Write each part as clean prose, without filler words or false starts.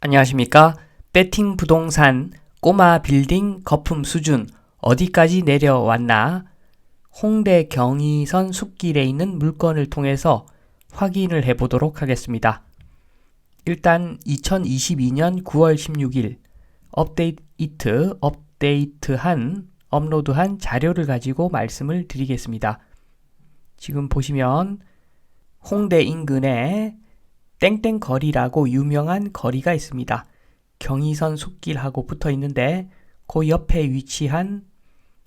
안녕하십니까? 배팅 부동산 꼬마 빌딩 거품 수준 어디까지 내려왔나? 홍대 경의선 숲길에 있는 물건을 통해서 확인을 해보도록 하겠습니다. 일단 2022년 9월 16일 업로드한 자료를 가지고 말씀을 드리겠습니다. 지금 보시면 홍대 인근에 땡땡거리라고 유명한 거리가 있습니다. 경의선 숲길하고 붙어 있는데 그 옆에 위치한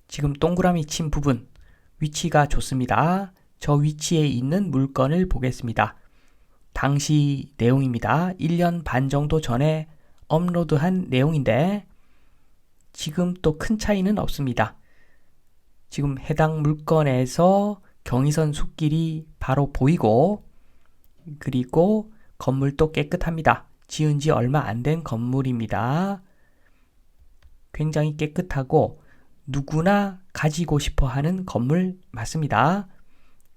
지금 동그라미 친 부분 위치가 좋습니다. 저 위치에 있는 물건을 보겠습니다. 당시 내용입니다. 1년 반 정도 전에 업로드한 내용인데 지금 또 큰 차이는 없습니다. 지금 해당 물건에서 경의선 숲길이 바로 보이고 그리고 건물도 깨끗합니다. 지은 지 얼마 안 된 건물입니다. 굉장히 깨끗하고 누구나 가지고 싶어 하는 건물 맞습니다.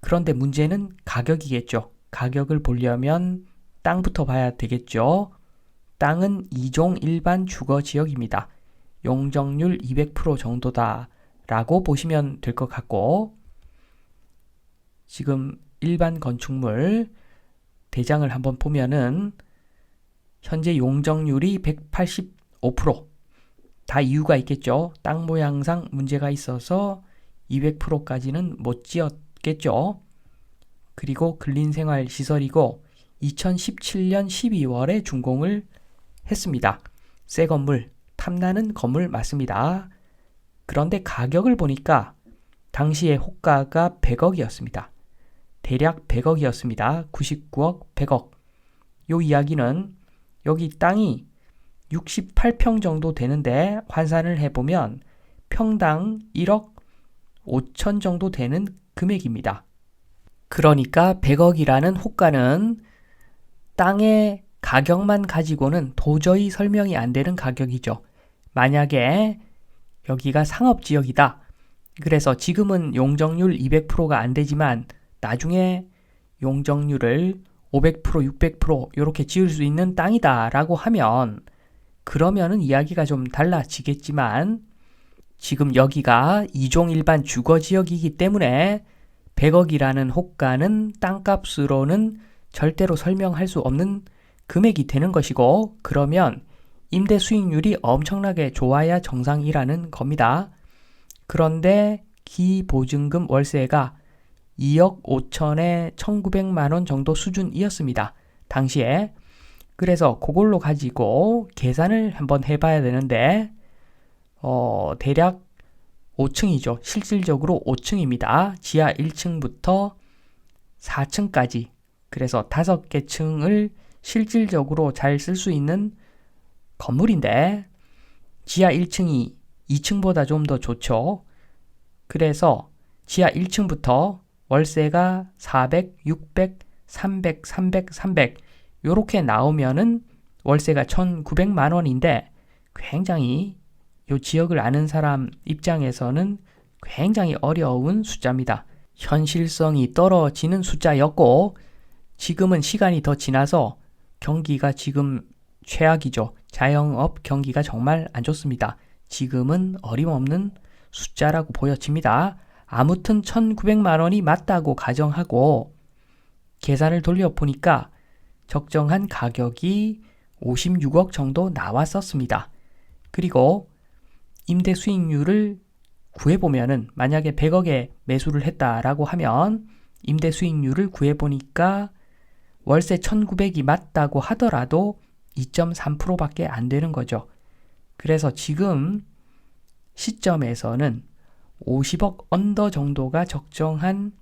그런데 문제는 가격이겠죠. 가격을 보려면 땅부터 봐야 되겠죠. 땅은 2종 일반 주거지역입니다. 용적률 200% 정도다 라고 보시면 될 것 같고 지금 일반 건축물 대장을 한번 보면은 현재 용적률이 185%. 다 이유가 있겠죠. 땅 모양상 문제가 있어서 200%까지는 못 지었겠죠. 그리고 근린생활시설이고 2017년 12월에 준공을 했습니다. 새 건물, 탐나는 건물 맞습니다. 그런데 가격을 보니까 당시에 호가가 100억이었습니다. 대략 100억이었습니다. 99억, 100억. 요 이야기는 여기 땅이 68평 정도 되는데 환산을 해보면 평당 1억 5천 정도 되는 금액입니다. 그러니까 100억이라는 호가는 땅의 가격만 가지고는 도저히 설명이 안 되는 가격이죠. 만약에 여기가 상업지역이다. 그래서 지금은 용적률 200%가 안 되지만 나중에 용적률을 500%, 600% 이렇게 지을 수 있는 땅이다 라고 하면 그러면은 이야기가 좀 달라지겠지만 지금 여기가 2종 일반 주거지역이기 때문에 100억이라는 호가는 땅값으로는 절대로 설명할 수 없는 금액이 되는 것이고 그러면 임대 수익률이 엄청나게 좋아야 정상이라는 겁니다. 그런데 기보증금 월세가 2억 5천에 1,900만 원 정도 수준이었습니다. 당시에. 그래서 그걸로 가지고 계산을 한번 해봐야 되는데 대략 5층이죠. 실질적으로 5층입니다. 지하 1층부터 4층까지. 그래서 5개 층을 실질적으로 잘 쓸 수 있는 건물인데 지하 1층이 2층보다 좀 더 좋죠. 그래서 지하 1층부터 월세가 400, 600, 300, 300, 300 요렇게 나오면은 월세가 1,900만 원인데 굉장히 이 지역을 아는 사람 입장에서는 굉장히 어려운 숫자입니다. 현실성이 떨어지는 숫자였고 지금은 시간이 더 지나서 경기가 지금 최악이죠. 자영업 경기가 정말 안 좋습니다. 지금은 어림없는 숫자라고 보여집니다. 아무튼 1,900만 원이 맞다고 가정하고 계산을 돌려보니까 적정한 가격이 56억 정도 나왔었습니다. 그리고 임대 수익률을 구해보면은 만약에 100억에 매수를 했다라고 하면 임대 수익률을 구해보니까 월세 1,900이 맞다고 하더라도 2.3%밖에 안 되는 거죠. 그래서 지금 시점에서는 50억 언더 정도가 적정한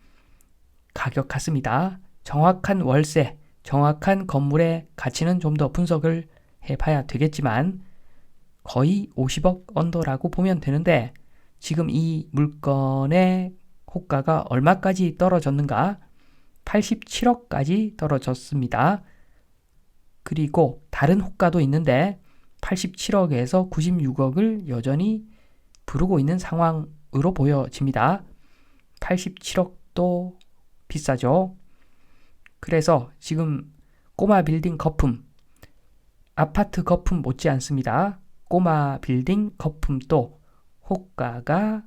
가격 같습니다. 정확한 월세, 정확한 건물의 가치는 좀 더 분석을 해봐야 되겠지만 거의 50억 언더라고 보면 되는데 지금 이 물건의 호가가 얼마까지 떨어졌는가? 87억까지 떨어졌습니다. 그리고 다른 호가도 있는데 87억에서 96억을 여전히 부르고 있는 상황으로 보여집니다. 87억도 비싸죠. 그래서 지금 꼬마 빌딩 거품 아파트 거품 못지 않습니다. 꼬마 빌딩 거품도 호가가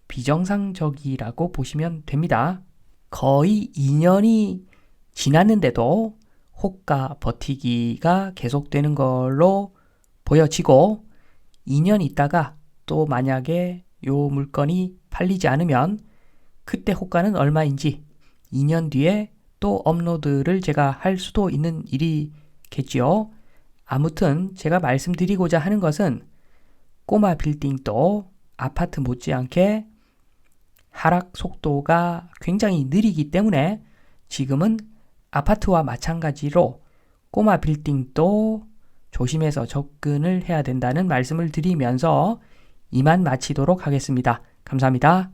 비정상적이라고 보시면 됩니다. 거의 2년이 지났는데도 호가 버티기가 계속되는 걸로 보여지고 2년 있다가 또 만약에 요 물건이 팔리지 않으면 그때 호가는 얼마인지 2년 뒤에 또 업로드를 제가 할 수도 있는 일이겠지요. 아무튼 제가 말씀드리고자 하는 것은 꼬마 빌딩도 아파트 못지않게 하락 속도가 굉장히 느리기 때문에 지금은 아파트와 마찬가지로 꼬마 빌딩도 조심해서 접근을 해야 된다는 말씀을 드리면서 이만 마치도록 하겠습니다. 감사합니다.